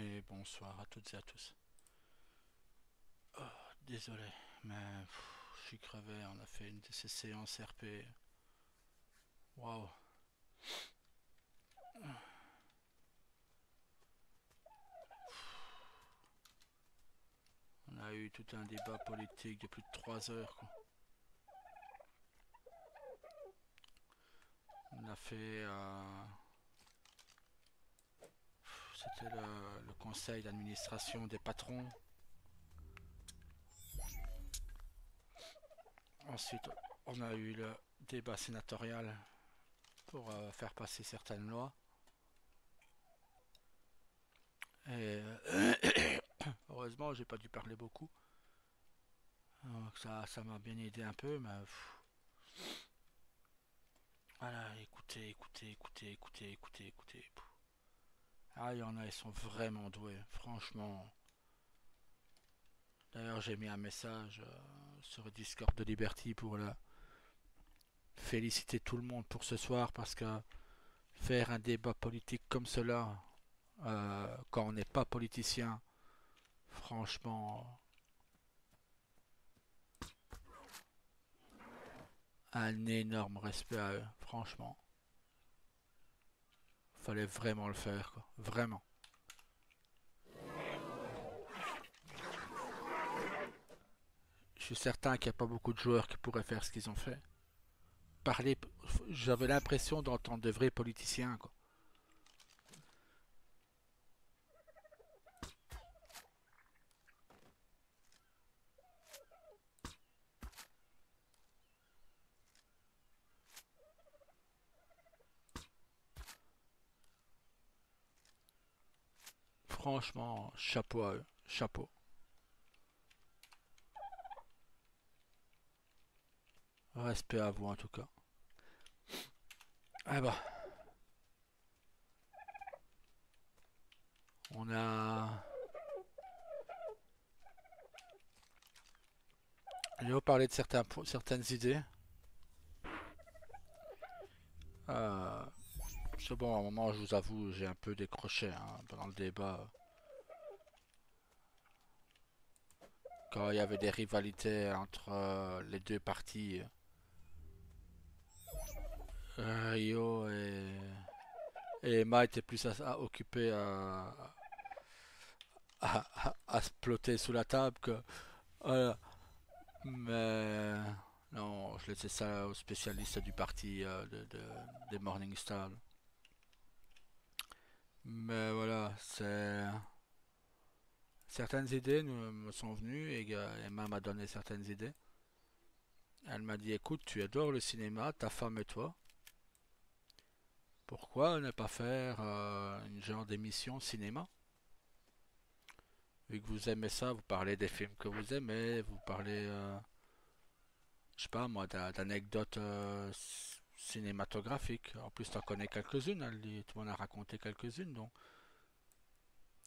Et bonsoir à toutes et à tous. Oh, désolé, mais je suis crevé. On a fait une de ces séances RP. Waouh. On a eu tout un débat politique de plus de 3 heures, quoi. On a fait. C'était le conseil d'administration des patrons. Ensuite, on a eu le débat sénatorial pour faire passer certaines lois. Et heureusement, j'ai pas dû parler beaucoup. Donc ça m'a bien aidé un peu, mais voilà, écoutez. Ah, il y en a, ils sont vraiment doués, franchement. D'ailleurs, j'ai mis un message sur le Discord de Liberty pour féliciter tout le monde pour ce soir parce que faire un débat politique comme cela, quand on n'est pas politicien, franchement, un énorme respect à eux, franchement. Fallait vraiment le faire, quoi. Vraiment. Je suis certain qu'il n'y a pas beaucoup de joueurs qui pourraient faire ce qu'ils ont fait. Parler, j'avais l'impression d'entendre de vrais politiciens, quoi. Franchement, chapeau à eux, chapeau. Respect à vous en tout cas. Ah bah, on a. Léo parlait de certaines idées. Euh, c'est bon, à un moment, je vous avoue, j'ai un peu décroché pendant le débat. Quand il y avait des rivalités entre les deux partis, Rio et Emma étaient plus occupés à se plotter sous la table que. Voilà. Mais non, je laissais ça aux spécialistes du parti des Morning Stars. Mais voilà, c'est certaines idées me sont venues et Emma m'a donné certaines idées. Elle m'a dit écoute, tu adores le cinéma, ta femme et toi. Pourquoi ne pas faire une genre d'émission cinéma? Vu que vous aimez ça, vous parlez des films que vous aimez, vous parlez, je sais pas moi, d'anecdotes cinématographiques. En plus, t'en connais quelques-unes, tu m'en as raconté quelques-unes, donc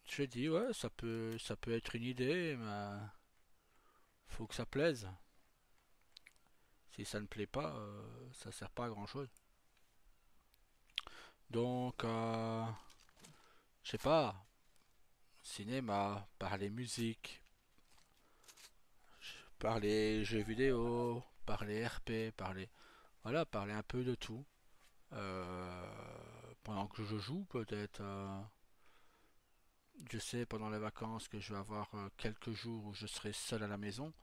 je dit ouais, ça peut être une idée, mais faut que ça plaise. Si ça ne plaît pas, ça sert pas à grand chose. Donc, je sais pas, cinéma, parler musique, parler jeux vidéo, parler RP, voilà, parler un peu de tout. Euh, Pendant que je joue, peut-être. Je sais pendant les vacances que je vais avoir quelques jours où je serai seul à la maison.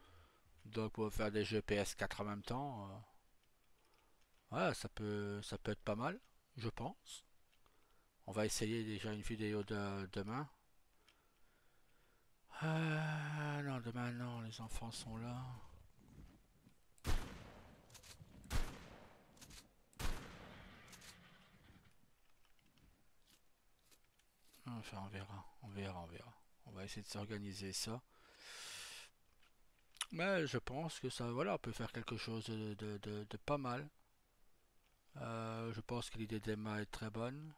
Donc, pour faire des jeux PS4 en même temps, voilà, ça peut être pas mal, je pense. On va essayer déjà une vidéo de demain. Non, demain non, les enfants sont là. Enfin, on verra. On va essayer de s'organiser ça. Mais je pense que ça, voilà, on peut faire quelque chose de pas mal. Je pense que l'idée d'Emma est très bonne.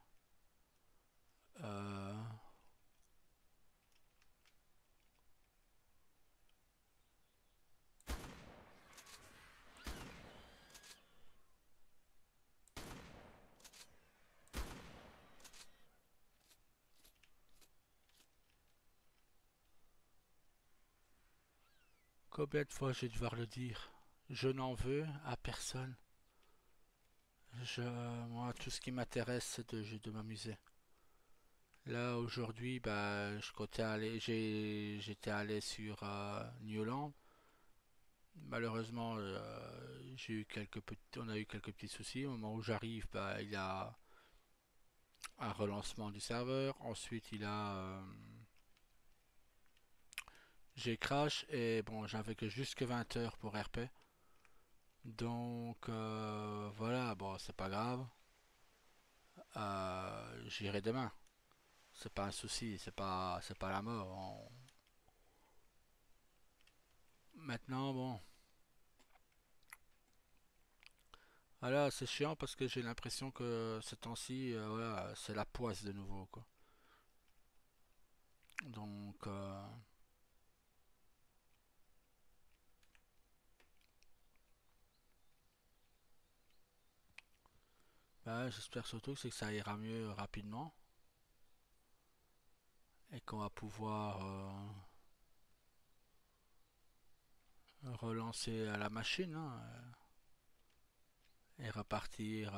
Euh, Combien de fois je vais devoir le dire? Je n'en veux à personne. Moi, tout ce qui m'intéresse, c'est de m'amuser. Là, aujourd'hui, bah, je comptais aller, j'étais allé sur Newland. Malheureusement, on a eu quelques petits soucis. Au moment où j'arrive, bah, il y a un relancement du serveur. Ensuite, j'ai crash et bon, j'avais que jusque 20 heures pour RP. Donc voilà, bon, c'est pas grave. J'irai demain. C'est pas un souci, c'est pas la mort. Maintenant, bon, voilà, c'est chiant parce que j'ai l'impression que ce temps-ci, voilà, c'est la poisse de nouveau, quoi. Donc, bah, j'espère surtout que ça ira mieux rapidement et qu'on va pouvoir relancer la machine, hein, et repartir.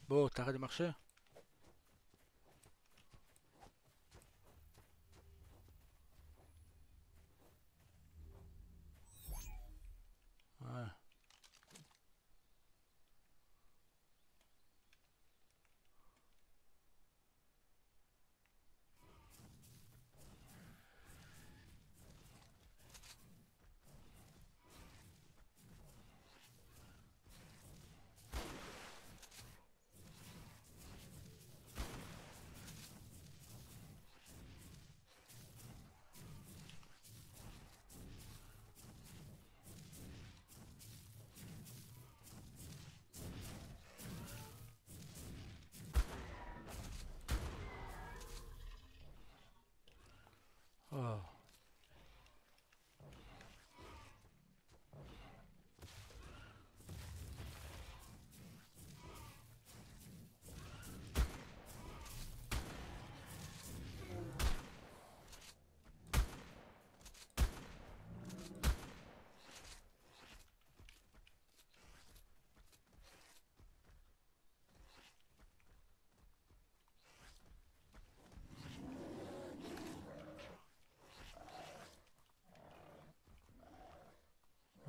Bon, t'arrêtes de marcher? Ouais. Oh.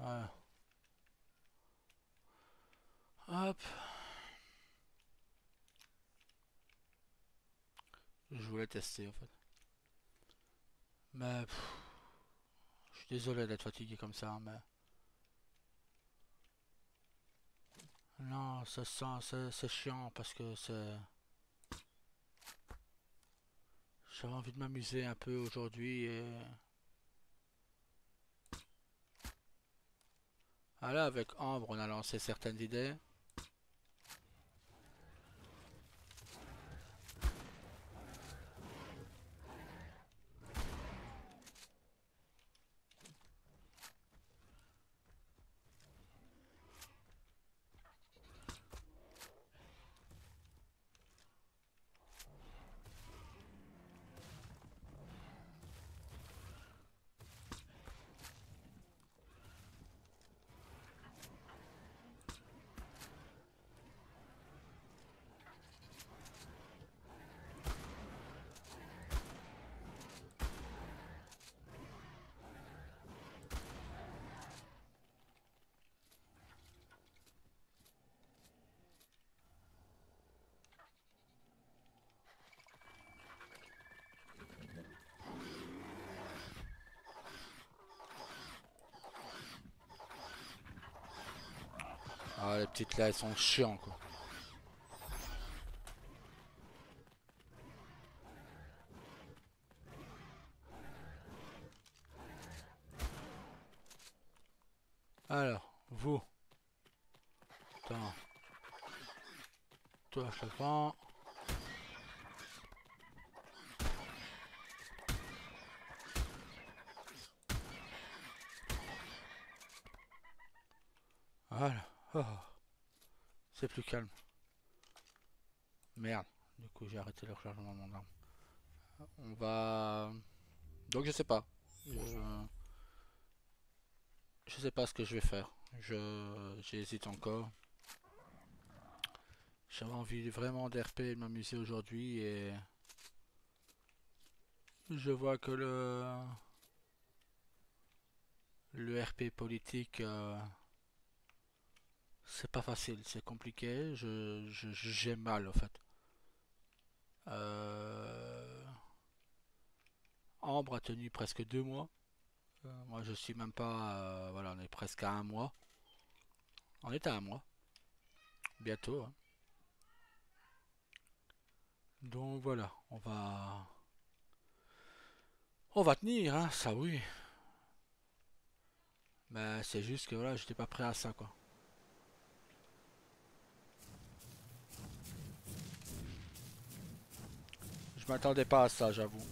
Ouais. Hop. Je voulais tester en fait. Mais je suis désolé d'être fatigué comme ça, mais non, c'est chiant parce que j'avais envie de m'amuser un peu aujourd'hui et voilà, avec Ambre, on a lancé certaines idées. Ah, les petites là, elles sont chiants quoi. Alors, vous, attends, toi je te prends. Voilà. Oh, c'est plus calme. Merde. Du coup, j'ai arrêté le rechargement de mon arme. On va... Donc, je sais pas. Je sais pas ce que je vais faire. J'hésite encore. J'avais envie vraiment d'RP et de m'amuser aujourd'hui et je vois que le RP politique, c'est pas facile, c'est compliqué. J'ai mal en fait. Euh, Ambre a tenu presque 2 mois. Moi, je suis même pas. Voilà, on est presque à un mois. On est à un mois, bientôt, hein. Donc voilà, on va tenir, hein, ça oui. Mais c'est juste que voilà, j'étais pas prêt à ça, quoi. Je m'attendais pas à ça, j'avoue.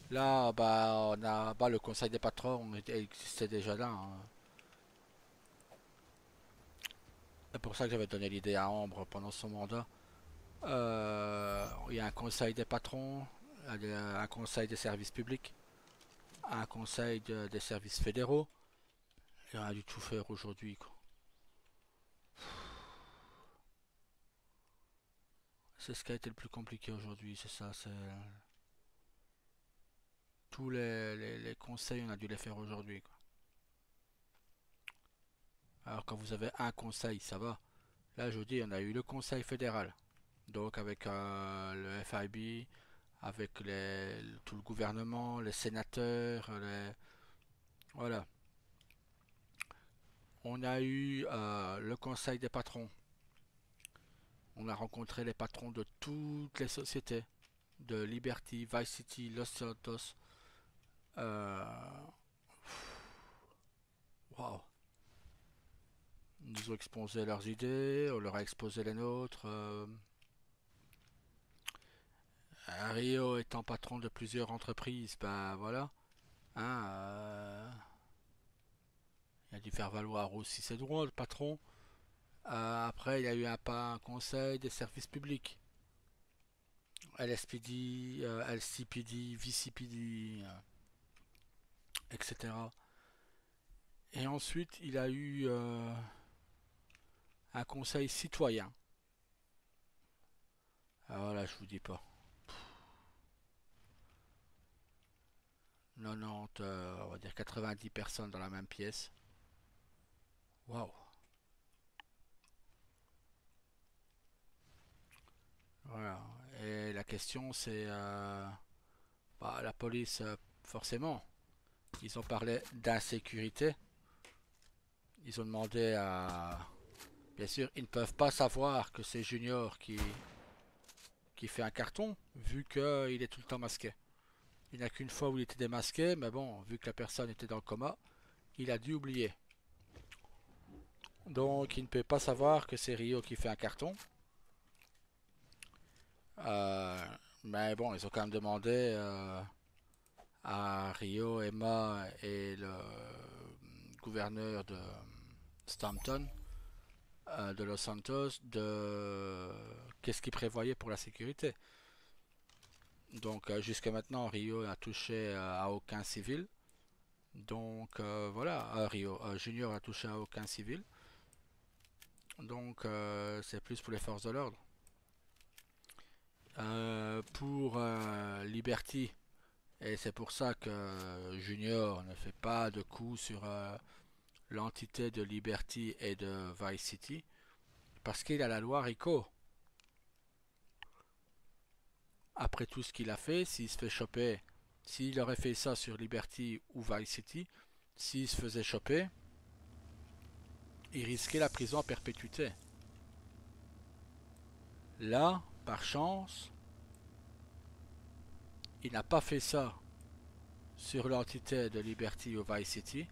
Là, bah, le conseil des patrons existait déjà là, hein. C'est pour ça que j'avais donné l'idée à Ambre pendant son mandat. Il y a un conseil des patrons, un conseil des services publics, un conseil des services fédéraux. Il a dû tout faire aujourd'hui, quoi. C'est ce qui a été le plus compliqué aujourd'hui, c'est ça. C'est tous les conseils, on a dû les faire aujourd'hui, quoi. Alors quand vous avez un conseil, ça va. Là, je vous dis, on a eu le conseil fédéral, donc avec le FIB, avec tout le gouvernement, les sénateurs, voilà. On a eu le conseil des patrons. On a rencontré les patrons de toutes les sociétés, de Liberty, Vice City, Los Santos. Euh, Waouh. Ils nous ont exposé leurs idées, on leur a exposé les nôtres. Rio étant patron de plusieurs entreprises, ben voilà. Hein, il a dû faire valoir aussi ses droits, le patron. Après, il y a eu un conseil des services publics. LSPD, LCPD, VCPD, etc. Et ensuite, il a eu un conseil citoyen. Alors là, je vous dis pas. 90, on va dire 90 personnes dans la même pièce. Waouh. Voilà. Et la question, c'est bah, la police, forcément. Ils ont parlé d'insécurité. Ils ont demandé à... Bien sûr, ils ne peuvent pas savoir que c'est Junior qui fait un carton, vu qu'il est tout le temps masqué. Il n'y a qu'une fois où il était démasqué, mais bon, vu que la personne était dans le coma, il a dû oublier. Donc, il ne peut pas savoir que c'est Rio qui fait un carton. Euh, mais bon, ils ont quand même demandé à Rio, Emma et le gouverneur de Stampton, de Los Santos, de qu'est-ce qu'ils prévoyaient pour la sécurité. Donc, jusqu'à maintenant, Rio n'a touché à aucun civil. Donc, voilà, Rio Junior a touché à aucun civil. Donc, c'est plus pour les forces de l'ordre. Pour Liberty, et c'est pour ça que Junior ne fait pas de coup sur l'entité de Liberty et de Vice City, parce qu'il a la loi RICO. Après tout ce qu'il a fait, s'il se fait choper, s'il aurait fait ça sur Liberty ou Vice City, s'il se faisait choper, il risquait la prison à perpétuité. Là, par chance, il n'a pas fait ça sur l'entité de Liberty ou Vice City.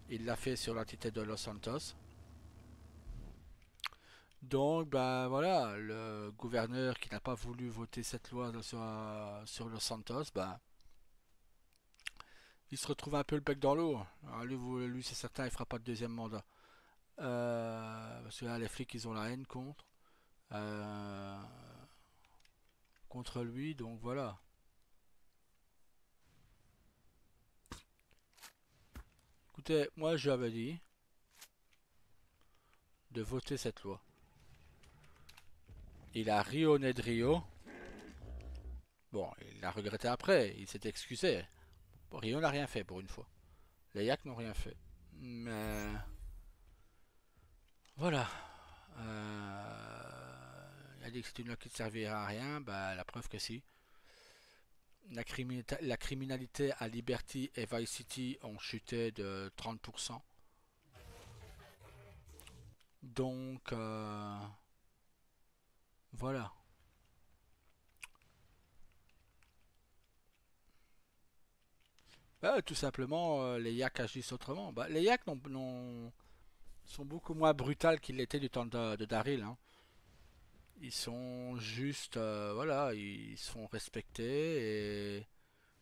Il l'a fait sur l'entité de Los Santos. Donc, ben voilà, le gouverneur qui n'a pas voulu voter cette loi sur Los Santos, ben, Il se retrouve un peu le bec dans l'eau. Alors lui, lui c'est certain, il fera pas de deuxième mandat. Parce que là, les flics, ils ont la haine euh, contre lui, donc voilà. Écoutez, moi, j'avais dit de voter cette loi. Il a ri au nez de Rio. Bon, il l'a regretté après, il s'est excusé. Bon, Rio n'a rien fait pour une fois. Les Yaks n'ont rien fait. Mais voilà. Il a dit que c'était une loi qui ne servirait à rien. Bah, la preuve que si. La criminalité à Liberty et Vice City ont chuté de 30%. Donc, voilà. Bah, tout simplement, les Yaks agissent autrement. Bah, les Yaks sont beaucoup moins brutales qu'ils l'étaient du temps de Daryl, hein. Ils sont juste, voilà, ils se font respecter,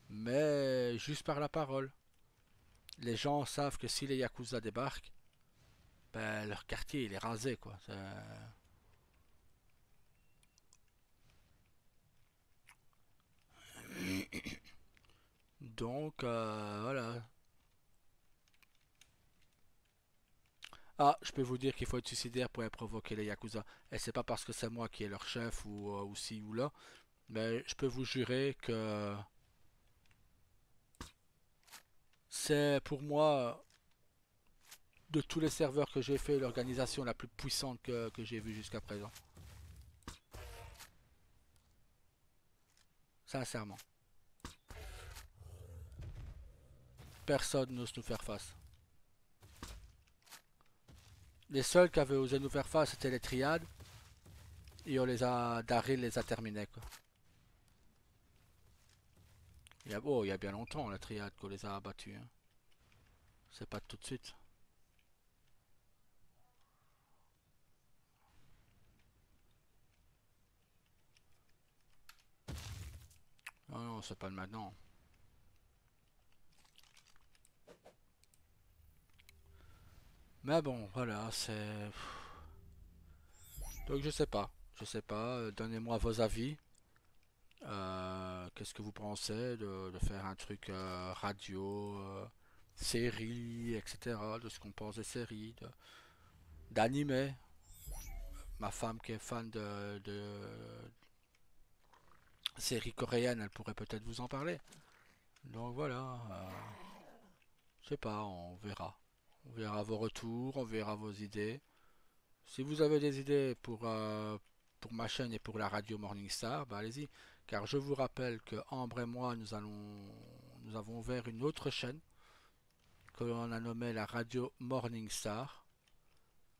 mais juste par la parole. Les gens savent que si les Yakuza débarquent, ben, leur quartier il est rasé, quoi. Donc, voilà. Ah, je peux vous dire qu'il faut être suicidaire pour provoquer les Yakuza. Et c'est pas parce que c'est moi qui est leur chef ou ci ou là, mais je peux vous jurer que c'est pour moi, de tous les serveurs que j'ai fait, l'organisation la plus puissante que j'ai vue jusqu'à présent. Sincèrement. Personne n'ose nous faire face. Les seuls qui avaient osé nous faire face, c'était les triades. Et on les a. Daryl les a terminés, quoi. Il y a bien longtemps, les triades, qu'on les a abattus, hein. C'est pas tout de suite. Non, non, c'est pas de maintenant. Mais bon, voilà, c'est. Donc je sais pas. Je sais pas. Donnez-moi vos avis. Qu'est-ce que vous pensez de faire un truc radio, série, etc. De ce qu'on pense des séries, d'animé. Ma femme qui est fan de séries coréennes, elle pourrait peut-être vous en parler. Donc voilà, je sais pas, on verra. On verra vos retours, on verra vos idées. Si vous avez des idées pour ma chaîne et pour la radio Morningstar, bah allez-y. Car je vous rappelle que Ambre et moi, nous avons ouvert une autre chaîne que l'on a nommée la radio Morningstar.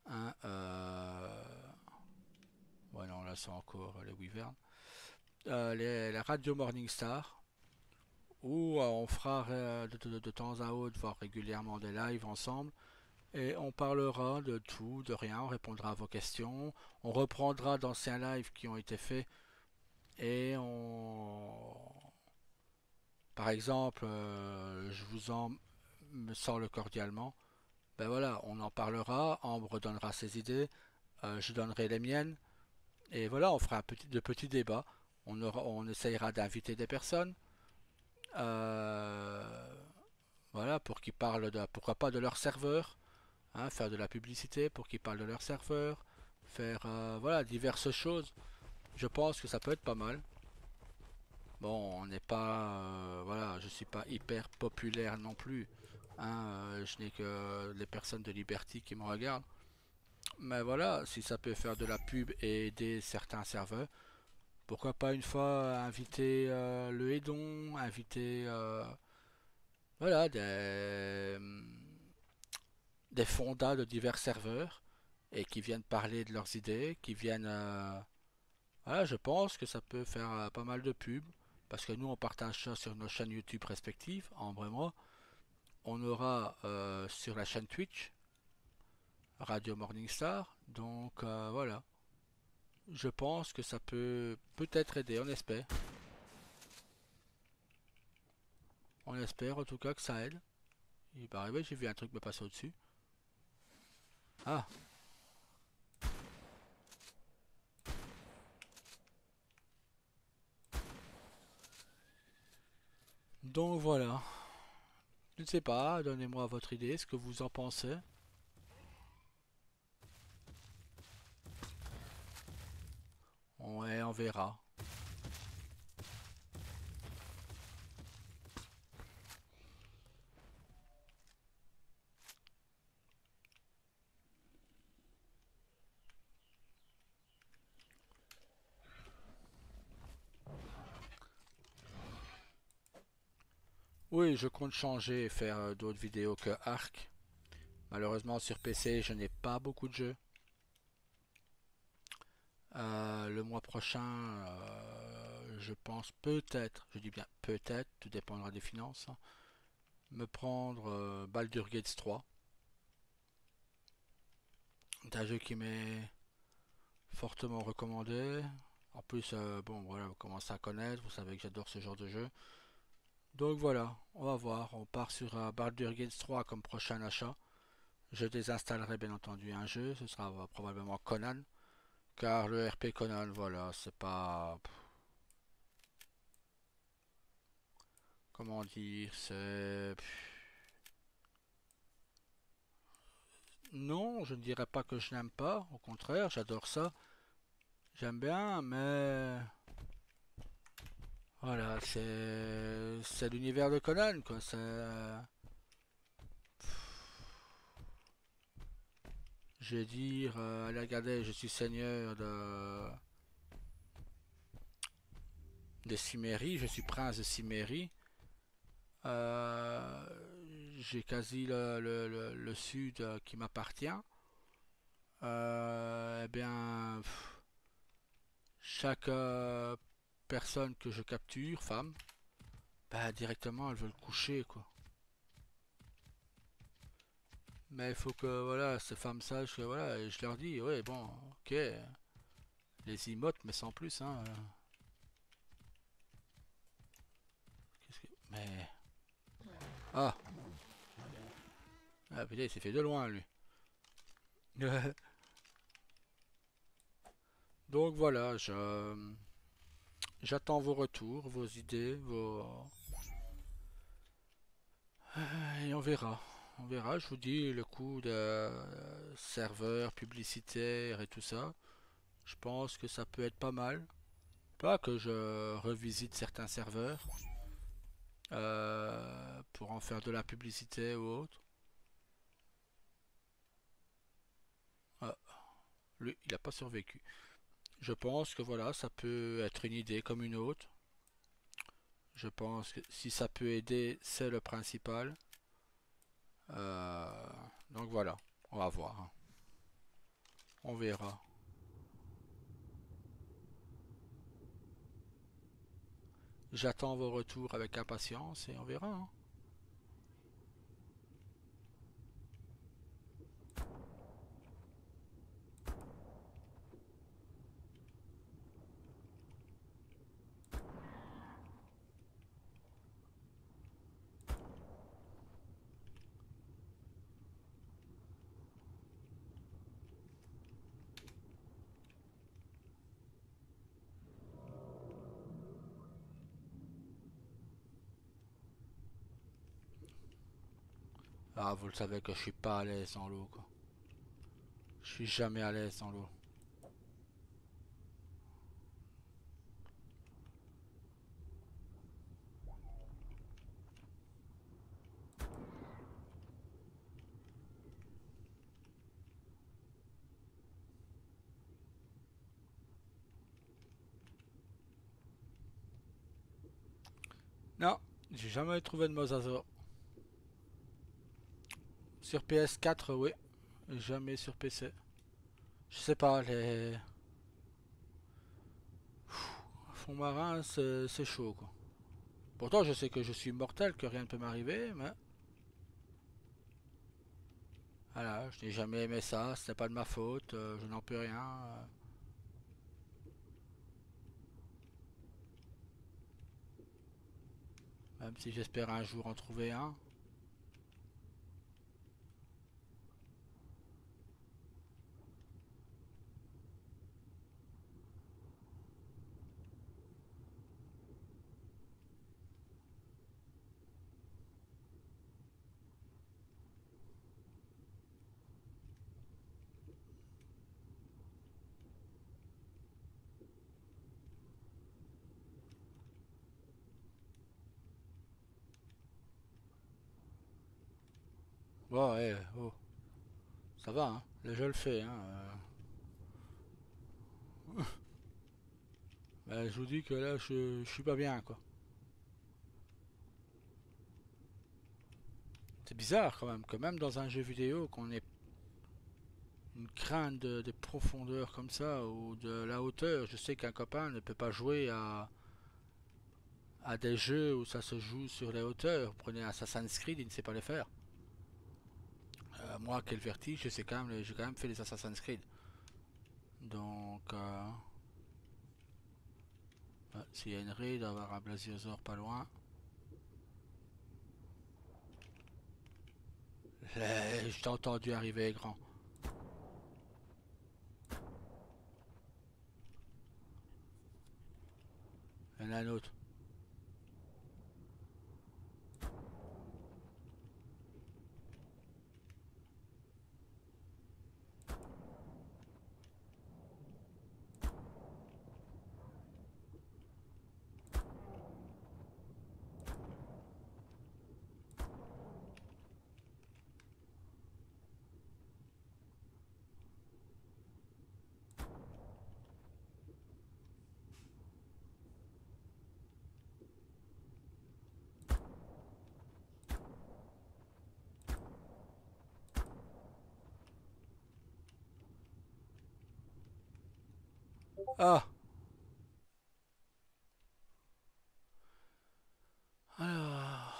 Hein, ouais, non, là c'est encore les Wyverns. La radio Morningstar, où on fera de temps à autre, voire régulièrement des lives ensemble. Et on parlera de tout, de rien, on répondra à vos questions, on reprendra d'anciens lives qui ont été faits et par exemple, je vous en me sors le cordialement. Ben voilà, on en parlera, Ambre donnera ses idées, je donnerai les miennes et voilà, on fera de petits débats. On essayera d'inviter des personnes, euh, voilà, pour qu'ils parlent pourquoi pas de leur serveur, hein, faire de la publicité pour qu'ils parlent de leur serveur, faire voilà diverses choses. Je pense que ça peut être pas mal. Bon, on n'est pas, voilà, je suis pas hyper populaire non plus, hein, je n'ai que les personnes de Liberty qui me regardent. Mais voilà, si ça peut faire de la pub et aider certains serveurs, pourquoi pas une fois inviter le Edon, inviter voilà des fondas de divers serveurs et qui viennent parler de leurs idées, qui viennent voilà, je pense que ça peut faire pas mal de pubs parce que nous on partage ça sur nos chaînes YouTube respectives, Ambre et moi. On aura sur la chaîne Twitch Radio Morningstar. Donc voilà, je pense que ça peut peut-être aider, on espère. On espère en tout cas que ça aide. Il va arriver, j'ai vu un truc me passer au-dessus. Ah, donc voilà. Je ne sais pas, donnez-moi votre idée, ce que vous en pensez. Ouais, on verra. Oui, je compte changer et faire d'autres vidéos que Ark. Malheureusement, sur PC, je n'ai pas beaucoup de jeux. Le mois prochain, je pense peut-être, je dis bien peut-être, tout dépendra des finances, hein, me prendre Baldur's Gate 3. C'est un jeu qui m'est fortement recommandé. En plus, bon, voilà, vous commencez à connaître, vous savez que j'adore ce genre de jeu. Donc voilà, on va voir. On part sur Baldur's Gate 3 comme prochain achat. Je désinstallerai bien entendu un jeu, ce sera probablement Conan. Car le RP Conan, voilà, c'est pas. Comment dire, c'est. Non, je ne dirais pas que je n'aime pas, au contraire, j'adore ça. J'aime bien, mais. Voilà, c'est l'univers de Conan, quoi. C'est. Je vais dire, allez regarder, je suis seigneur de Cimmérie, je suis prince de Cimmérie. Euh, j'ai quasi le sud qui m'appartient. Eh bien, chaque personne que je capture, femme, bah directement elle veut le coucher quoi. Mais il faut que voilà, ces femmes sachent que voilà, et je leur dis, ouais bon, ok, les emotes mais sans plus hein. Mais ah, ah putain, il s'est fait de loin lui. Donc voilà, j'attends vos retours, vos idées, vos et on verra. On verra, je vous dis le coût de serveur publicitaire et tout ça. Je pense que ça peut être pas mal. Pas que je revisite certains serveurs pour en faire de la publicité ou autre. Ah, lui, il n'a pas survécu. Je pense que voilà, ça peut être une idée comme une autre. Je pense que si ça peut aider, c'est le principal. Euh, donc voilà, on va voir, hein. On verra. J'attends vos retours avec impatience et on verra, hein. Ah, vous le savez que je suis pas à l'aise dans l'eau, quoi. Je suis jamais à l'aise dans l'eau. Non, j'ai jamais trouvé de mosasaur. Sur PS4, oui. Jamais sur PC. Je sais pas, les fonds marins, c'est chaud, quoi. Pourtant, je sais que je suis mortel, que rien ne peut m'arriver, mais voilà, je n'ai jamais aimé ça, c'était pas de ma faute, je n'en peux rien. Même si j'espère un jour en trouver un. Bon, ouais, oh, ça va, hein. Là, je le fais, hein. Ben, je vous dis que là, je suis pas bien, quoi. C'est bizarre quand même, que même dans un jeu vidéo, qu'on ait une crainte de profondeur comme ça, ou de la hauteur. Je sais qu'un copain ne peut pas jouer à des jeux où ça se joue sur les hauteurs. Vous prenez Assassin's Creed, il ne sait pas les faire. Moi, quel vertige, je sais quand même, j'ai quand même fait les Assassin's Creed. Donc, s'il y a une raid, il doit y avoir un Blasiosaur pas loin. Je t'ai entendu arriver, grand. Il y en a un autre. Ah! Alors...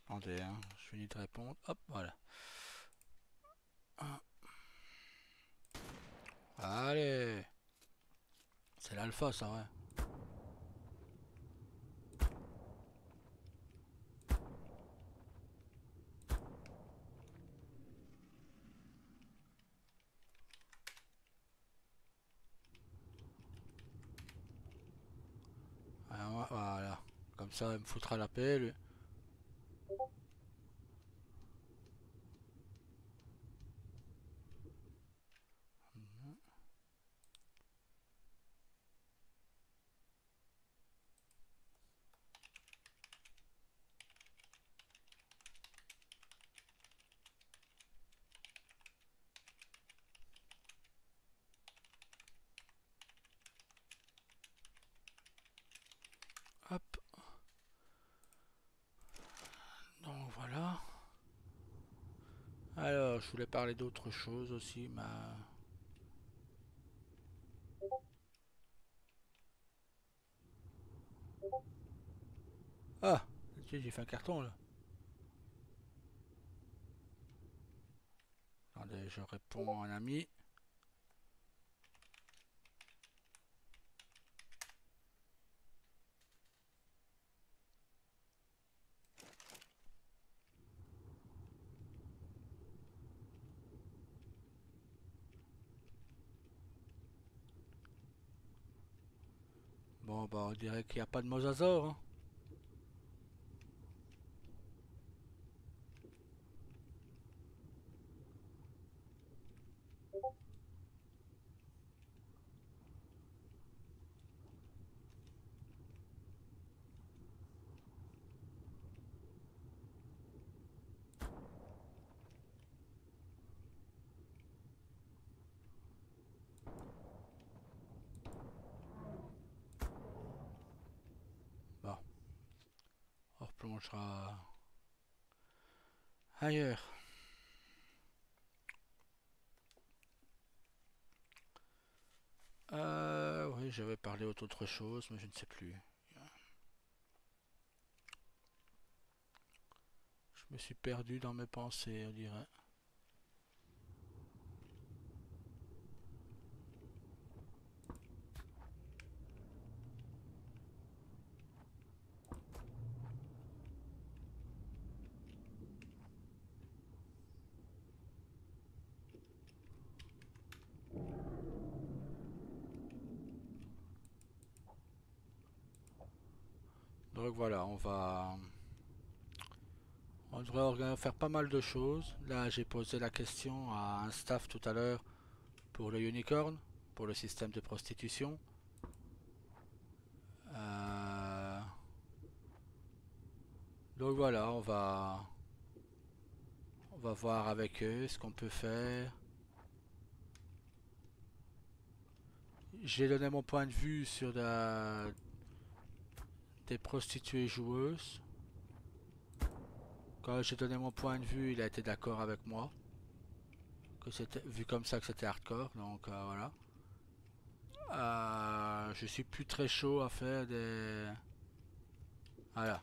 Attendez, hein, je finis de répondre. Hop, voilà. Allez! C'est l'alpha, ça, ouais. Alors, voilà. Comme ça, il me foutra la paix, lui. Hop. Donc voilà. Alors, je voulais parler d'autre chose aussi, mais... Ah! J'ai fait un carton, là. Attendez, je réponds à un ami. Bon, bah, on dirait qu'il n'y a pas de mosasaure, hein. Bon, on replongera ailleurs. Oui, j'avais parlé d'autre chose, mais je ne sais plus. Je me suis perdu dans mes pensées, on dirait. Donc voilà, on devrait faire pas mal de choses. Là, j'ai posé la question à un staff tout à l'heure pour le unicorn, pour le système de prostitution. Euh, donc voilà, on va voir avec eux ce qu'on peut faire. J'ai donné mon point de vue sur des prostituées joueuses. Quand j'ai donné mon point de vue, il a été d'accord avec moi. Que c'était vu comme ça que c'était hardcore, donc voilà. Je suis plus très chaud à faire des voilà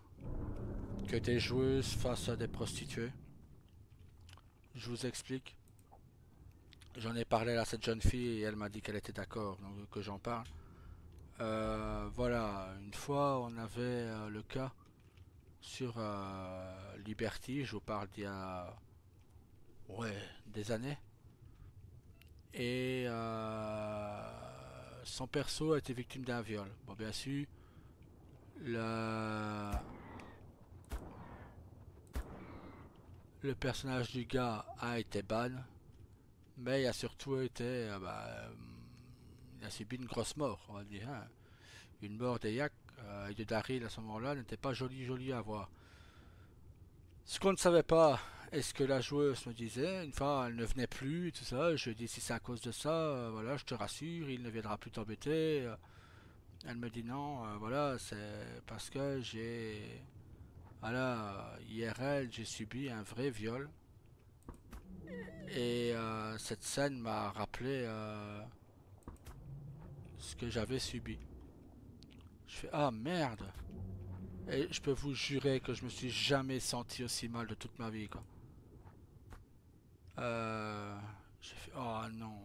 que des joueuses face à des prostituées. Je vous explique. J'en ai parlé à cette jeune fille et elle m'a dit qu'elle était d'accord, donc que j'en parle. Voilà, une fois on avait le cas sur Liberty, je vous parle d'il y a ouais des années, et son perso a été victime d'un viol. Bon, bien sûr, le, le personnage du gars a été ban, mais il a surtout été, il a subi une grosse mort, on va dire, hein. Une mort des Yak et de Daryl à ce moment-là n'était pas jolie à voir. Ce qu'on ne savait pas, est ce que la joueuse me disait, une fois elle ne venait plus et tout ça, je lui ai dit si c'est à cause de ça, voilà, je te rassure, il ne viendra plus t'embêter. Elle me dit non, voilà, c'est parce que voilà, IRL, j'ai subi un vrai viol. Et cette scène m'a rappelé ce que j'avais subi. Je fais ah merde. Et je peux vous jurer que je me suis jamais senti aussi mal de toute ma vie quoi. Euh, j'ai fait oh non.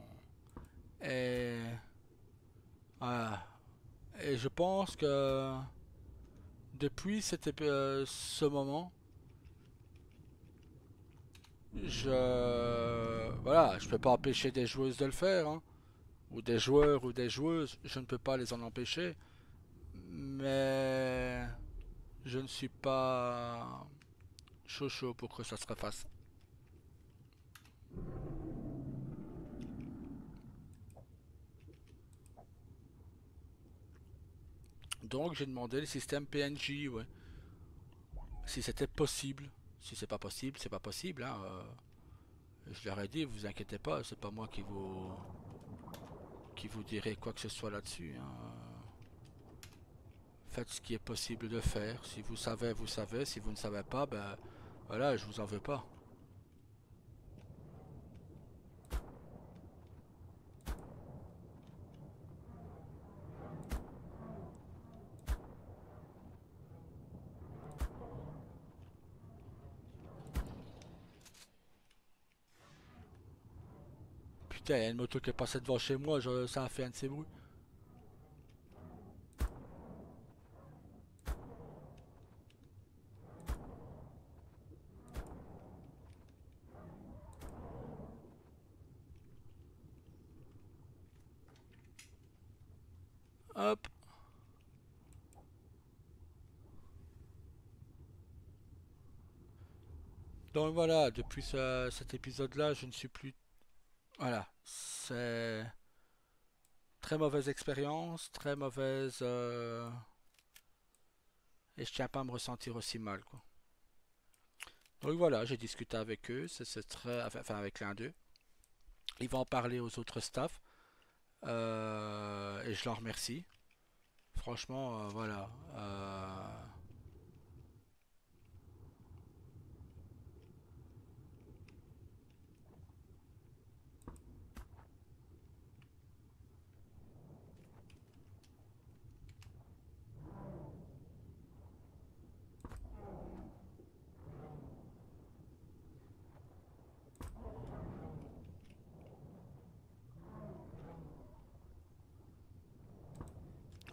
Et voilà. Et je pense que depuis ce moment, je peux pas empêcher des joueuses de le faire, hein, ou des joueurs ou des joueuses, je ne peux pas les en empêcher, mais je ne suis pas chaud pour que ça se refasse. Donc j'ai demandé le système PNJ, ouais, si c'était possible. Si c'est pas possible, c'est pas possible, hein. Je leur ai dit, vous inquiétez pas, c'est pas moi qui vous dirai quoi que ce soit là-dessus, hein. Faites ce qui est possible de faire. Si vous savez, vous savez. Si vous ne savez pas, ben voilà, je vous en veux pas. Putain, il y a une moto qui est passée devant chez moi, ça a fait un de ces bruits. Hop. Donc voilà, depuis cet épisode-là, je ne suis plus... Voilà, c'est très mauvaise expérience, très mauvaise... Et je tiens pas à me ressentir aussi mal, quoi. Donc voilà, j'ai discuté avec eux, c'est très... Enfin, avec l'un d'eux. Ils vont en parler aux autres staffs. Et je leur remercie. Franchement, voilà.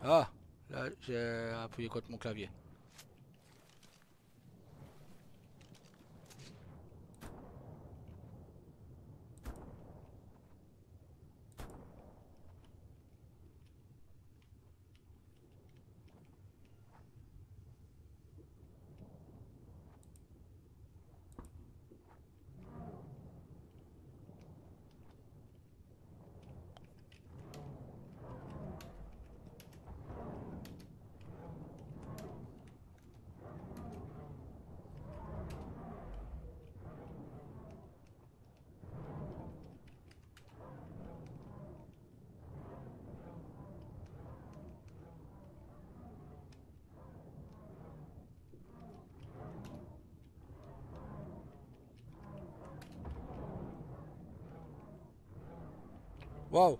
Ah, là, j'ai appuyé contre mon clavier. Waouh!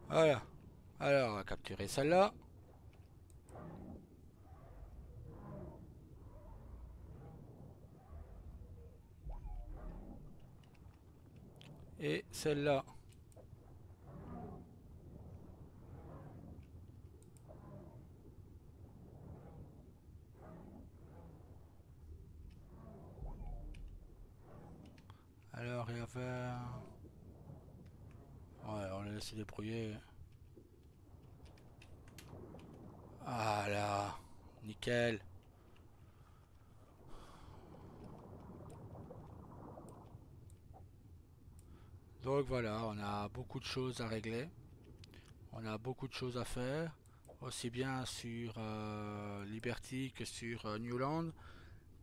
Voilà. Alors, on va capturer celle-là. Et celle-là. Alors, il y avait... Ouais, on l'a laissé débrouiller. Ah là, nickel. Donc voilà, on a beaucoup de choses à régler. On a beaucoup de choses à faire. Aussi bien sur Liberty que sur Newland.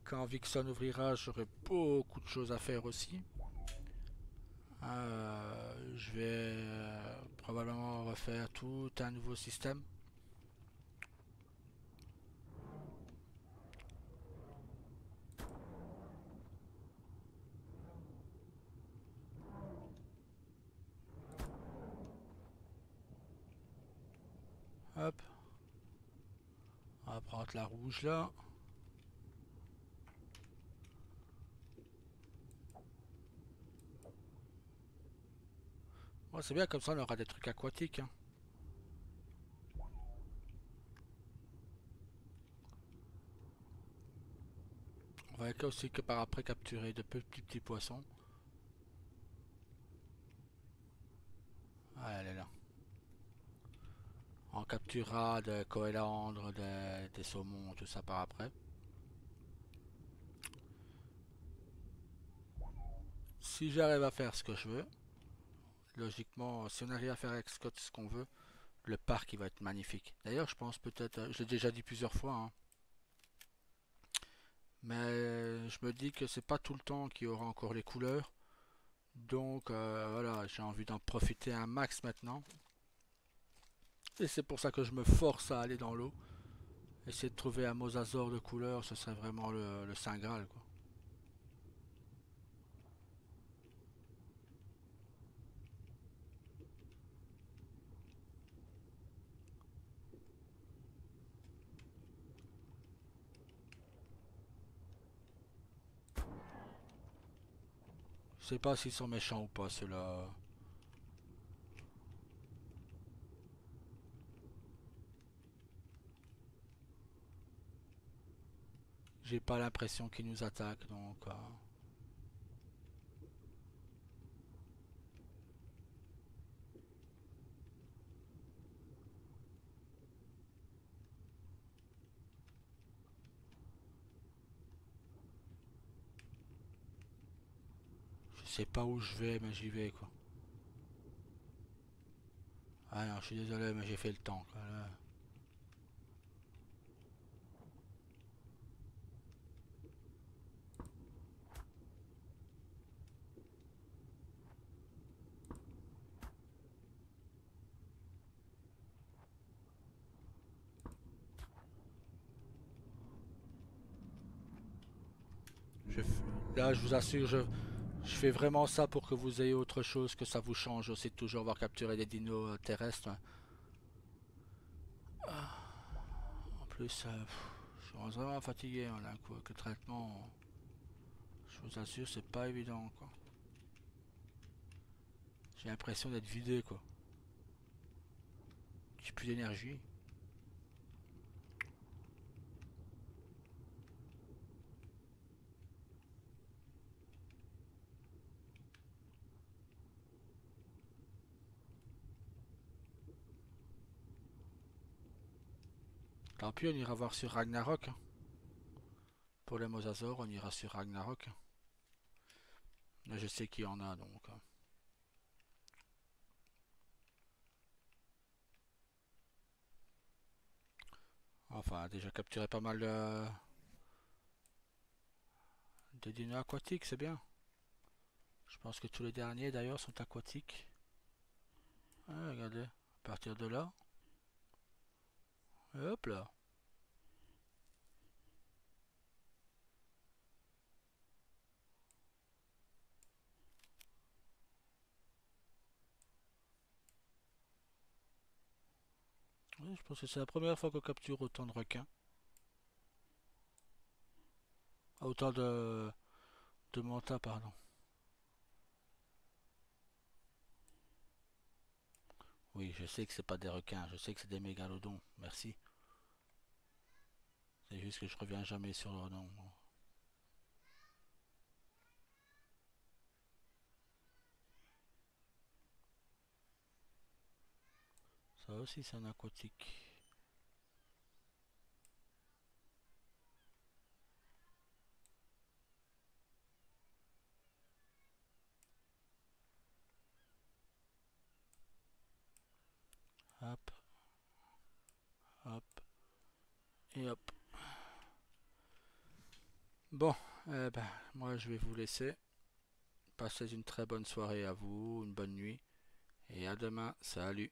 Quand Vixen ouvrira, j'aurai beaucoup de choses à faire aussi. Je vais probablement refaire tout un nouveau système. Hop, on va prendre la rouge là. Bon, c'est bien, comme ça on aura des trucs aquatiques, hein. On va aussi que par après capturer de petits poissons. Ah, elle est là. On capturera des coélandres, des saumons, tout ça par après. Si j'arrive à faire ce que je veux, logiquement, si on arrive à faire avec Scott ce qu'on veut, le parc il va être magnifique. D'ailleurs, je pense peut-être, je l'ai déjà dit plusieurs fois, hein, mais je me dis que c'est pas tout le temps qu'il y aura encore les couleurs. Donc voilà, j'ai envie d'en profiter un max maintenant. Et c'est pour ça que je me force à aller dans l'eau. Essayer de trouver un mosasaure de couleurs, ce serait vraiment le Saint Graal, quoi. Je sais pas s'ils sont méchants ou pas, ceux-là. J'ai pas l'impression qu'ils nous attaquent, donc... sais pas où je vais, mais j'y vais quoi. Ah non, je suis désolé, mais j'ai fait le temps, quoi, là. Je Là, je vous assure, je fais vraiment ça pour que vous ayez autre chose, que ça vous change aussi de toujours avoir capturé des dinos terrestres. En plus, je suis vraiment fatigué, hein, là, quoi, que le traitement, je vous assure, c'est pas évident, quoi. J'ai l'impression d'être vidé, quoi. J'ai plus d'énergie. Tant pis, on ira voir sur Ragnarok, hein. Pour les mosasaures, on ira sur Ragnarok, hein. Là, je sais qu'il y en a, donc, hein. Enfin, déjà capturé pas mal de dinos aquatiques, c'est bien. Je pense que tous les derniers, d'ailleurs, sont aquatiques. Ah, regardez, à partir de là, et hop là. Oui, je pense que c'est la première fois qu'on capture autant de requins. Ah, autant de mantas, pardon. Oui, je sais que c'est pas des requins, je sais que c'est des mégalodons. Merci. C'est juste que je reviens jamais sur leur nom. Ça aussi, c'est un aquatique. Hop, hop, et hop. Bon, eh ben, moi je vais vous laisser. Passez une très bonne soirée à vous, une bonne nuit. Et à demain. Salut.